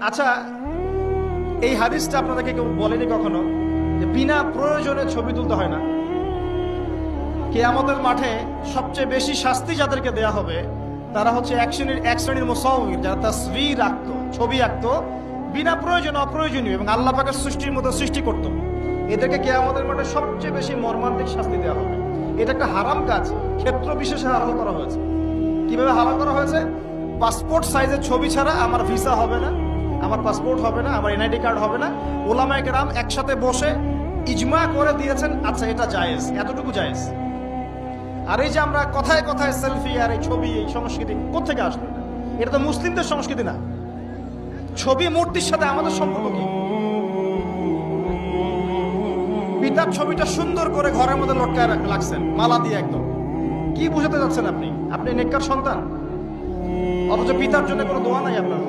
আচ্ছা, এই হাদিসটা আপনাদেরকে কেউ বলেনি কখনো যে বিনা প্রয়োজনে ছবি তুলতে হয় না? কিয়ামতের মাঠে সবচেয়ে বেশি শাস্তি যাদেরকে দেয়া হবে তারা হচ্ছে এক শ্রেণীর মুসাউয়ির, যারা তাসবির আঁকতো, ছবি আঁকতো বিনা প্রয়োজনে, অপ্রয়োজনীয়, এবং আল্লাহ পাকের সৃষ্টির মতো সৃষ্টি করত। এদেরকে কিয়ামতের মাঠে সবচেয়ে বেশি মর্মান্তিক শাস্তি দেওয়া হবে। এটা একটা হারাম কাজ, ক্ষেত্র বিশেষে হারাম করা হয়েছে। কিভাবে হারাম করা হয়েছে? পাসপোর্ট সাইজের ছবি ছাড়া আমার ভিসা হবে না, আমার পাসপোর্ট হবে না, আমার এনআইডি কার্ড হবে না। ওলামায়ে কেরাম একসাথে বসে ইজমা করে দিয়েছেন, আচ্ছা এটা জায়েজ, এতটুকু জায়েজ। আর এই যে আমরা কথায় কথায় সেলফি আর এই ছবি, এই সংস্কৃতি কোত্থেকে আসলো? এটা তো মুসলিমদের সংস্কৃতি না। ছবি মূর্তির সাথে আমাদের সম্পর্ক কি? পিতার ছবিটা সুন্দর করে ঘরের মধ্যে লটকায় রাখছেন মালা দিয়ে, একদম কি বুঝাতে যাচ্ছেন আপনি? আপনি নেককার সন্তান, অথচ পিতার জন্য কোনো দোয়া নাই আপনার।